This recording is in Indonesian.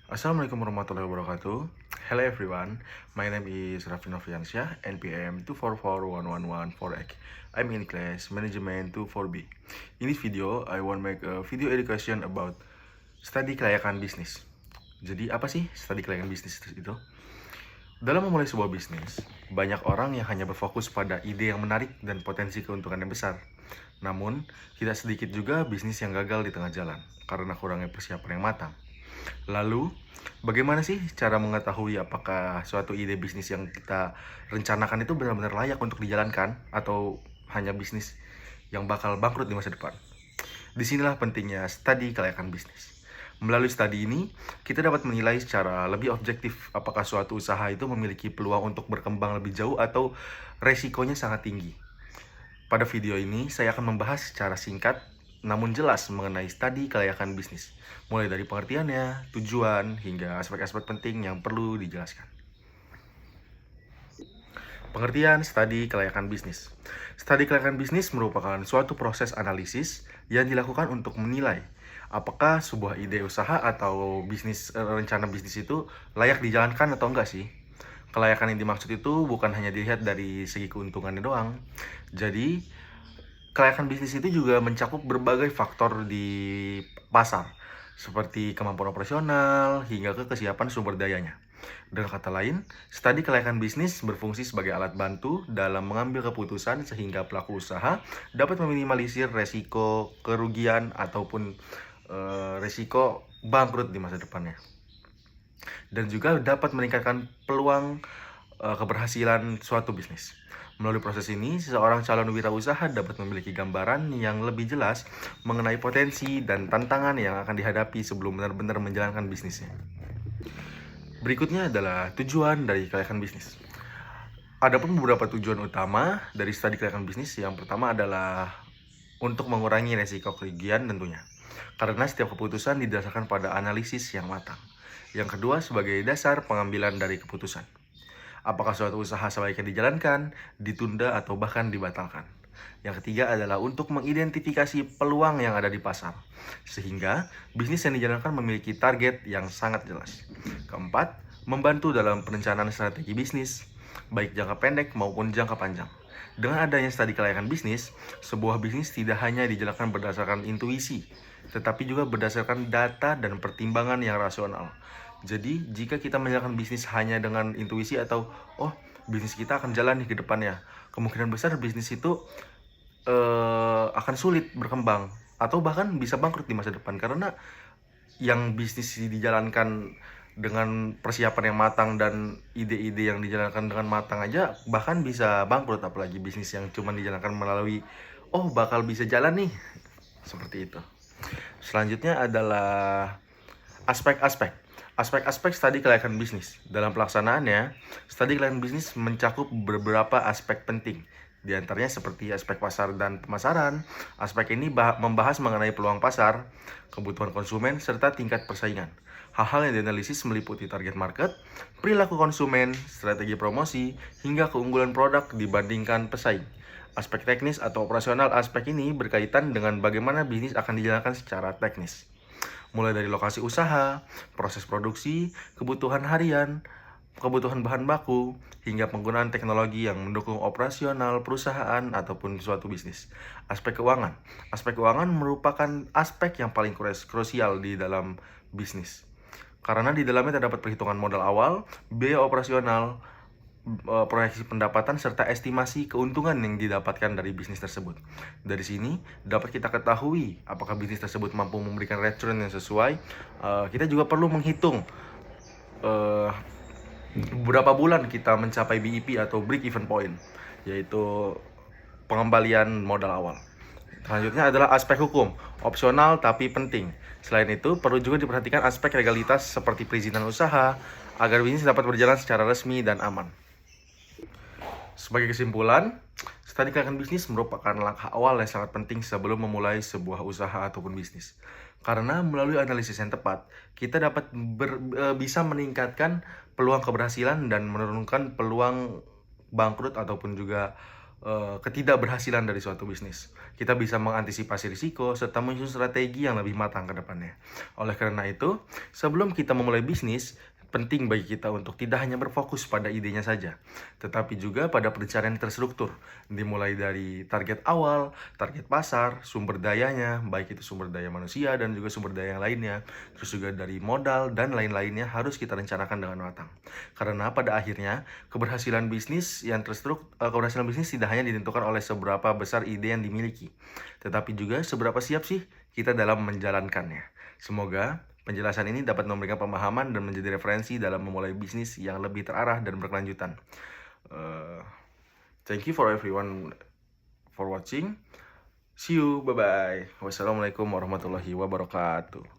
Assalamualaikum warahmatullahi wabarakatuh. Hello everyone, my name is Raffi Noviansyah, NPM 2441114X. I'm in class Management 24B. In this video, I want make a video education about study kelayakan bisnis. Jadi apa sih study kelayakan bisnis itu? Dalam memulai sebuah bisnis, banyak orang yang hanya berfokus pada ide yang menarik dan potensi keuntungan yang besar. Namun, tidak sedikit juga bisnis yang gagal di tengah jalan karena kurangnya persiapan yang matang. Lalu, bagaimana sih cara mengetahui apakah suatu ide bisnis yang kita rencanakan itu benar-benar layak untuk dijalankan atau hanya bisnis yang bakal bangkrut di masa depan? Disinilah pentingnya studi kelayakan bisnis. Melalui studi ini, kita dapat menilai secara lebih objektif apakah suatu usaha itu memiliki peluang untuk berkembang lebih jauh atau resikonya sangat tinggi. Pada video ini, saya akan membahas secara singkat namun jelas mengenai studi kelayakan bisnis, mulai dari pengertiannya, tujuan, hingga aspek-aspek penting yang perlu dijelaskan. Pengertian studi kelayakan bisnis. Studi kelayakan bisnis merupakan suatu proses analisis yang dilakukan untuk menilai apakah sebuah ide usaha atau rencana bisnis itu layak dijalankan atau enggak sih. Kelayakan yang dimaksud itu bukan hanya dilihat dari segi keuntungannya doang. Jadi, kelayakan bisnis itu juga mencakup berbagai faktor di pasar, seperti kemampuan operasional hingga ke kesiapan sumber dayanya. Dengan kata lain, studi kelayakan bisnis berfungsi sebagai alat bantu dalam mengambil keputusan sehingga pelaku usaha dapat meminimalisir resiko kerugian ataupun resiko bangkrut di masa depannya. Dan juga dapat meningkatkan peluang keberhasilan suatu bisnis. Melalui proses ini, seseorang calon wirausaha dapat memiliki gambaran yang lebih jelas mengenai potensi dan tantangan yang akan dihadapi sebelum benar-benar menjalankan bisnisnya. Berikutnya adalah tujuan dari kelayakan bisnis. Adapun beberapa tujuan utama dari studi kelayakan bisnis. Yang pertama adalah untuk mengurangi resiko kerugian tentunya, karena setiap keputusan didasarkan pada analisis yang matang. Yang kedua, sebagai dasar pengambilan dari keputusan. Apakah suatu usaha sebaiknya dijalankan, ditunda, atau bahkan dibatalkan. Yang ketiga adalah untuk mengidentifikasi peluang yang ada di pasar, sehingga bisnis yang dijalankan memiliki target yang sangat jelas. Keempat, membantu dalam perencanaan strategi bisnis, baik jangka pendek maupun jangka panjang. Dengan adanya studi kelayakan bisnis, sebuah bisnis tidak hanya dijalankan berdasarkan intuisi, tetapi juga berdasarkan data dan pertimbangan yang rasional. Jadi, jika kita menjalankan bisnis hanya dengan intuisi atau, bisnis kita akan jalan nih ke depannya, kemungkinan besar bisnis itu akan sulit berkembang atau bahkan bisa bangkrut di masa depan, karena yang bisnis dijalankan dengan persiapan yang matang dan ide-ide yang dijalankan dengan matang aja bahkan bisa bangkrut, apalagi bisnis yang cuma dijalankan melalui bakal bisa jalan nih, seperti itu. Selanjutnya adalah aspek-aspek studi kelayakan bisnis. Dalam pelaksanaannya, studi kelayakan bisnis mencakup beberapa aspek penting. Di antaranya seperti aspek pasar dan pemasaran. Aspek ini membahas mengenai peluang pasar, kebutuhan konsumen, serta tingkat persaingan. Hal-hal yang dianalisis meliputi target market, perilaku konsumen, strategi promosi, hingga keunggulan produk dibandingkan pesaing. Aspek teknis atau operasional aspek ini berkaitan dengan bagaimana bisnis akan dijalankan secara teknis. Mulai dari lokasi usaha, proses produksi, kebutuhan harian, kebutuhan bahan baku, hingga penggunaan teknologi yang mendukung operasional perusahaan ataupun suatu bisnis. Aspek keuangan. Aspek keuangan merupakan aspek yang paling krusial di dalam bisnis, karena di dalamnya terdapat perhitungan modal awal, biaya operasional, proyeksi pendapatan, serta estimasi keuntungan yang didapatkan dari bisnis tersebut. Dari sini dapat kita ketahui apakah bisnis tersebut mampu memberikan return yang sesuai. Kita juga perlu menghitung berapa bulan kita mencapai BEP atau break even point, yaitu pengembalian modal awal. Selanjutnya adalah aspek hukum, opsional tapi penting. Selain itu, perlu juga diperhatikan aspek legalitas seperti perizinan usaha, agar bisnis dapat berjalan secara resmi dan aman. Sebagai kesimpulan, studi kelayakan bisnis merupakan langkah awal yang sangat penting sebelum memulai sebuah usaha ataupun bisnis. Karena melalui analisis yang tepat, kita dapat bisa meningkatkan peluang keberhasilan dan menurunkan peluang bangkrut ataupun juga ketidakberhasilan dari suatu bisnis. Kita bisa mengantisipasi risiko serta menyusun strategi yang lebih matang ke depannya. Oleh karena itu, sebelum kita memulai bisnis, penting bagi kita untuk tidak hanya berfokus pada idenya saja, tetapi juga pada perencanaan yang terstruktur, dimulai dari target awal, target pasar, sumber dayanya, baik itu sumber daya manusia dan juga sumber daya yang lainnya, terus juga dari modal dan lain-lainnya harus kita rencanakan dengan matang. Karena pada akhirnya, keberhasilan bisnis tidak hanya ditentukan oleh seberapa besar ide yang dimiliki, tetapi juga seberapa siap sih kita dalam menjalankannya. Semoga penjelasan ini dapat memberikan pemahaman dan menjadi referensi dalam memulai bisnis yang lebih terarah dan berkelanjutan. Thank you for everyone for watching. See you, bye-bye. Wassalamualaikum warahmatullahi wabarakatuh.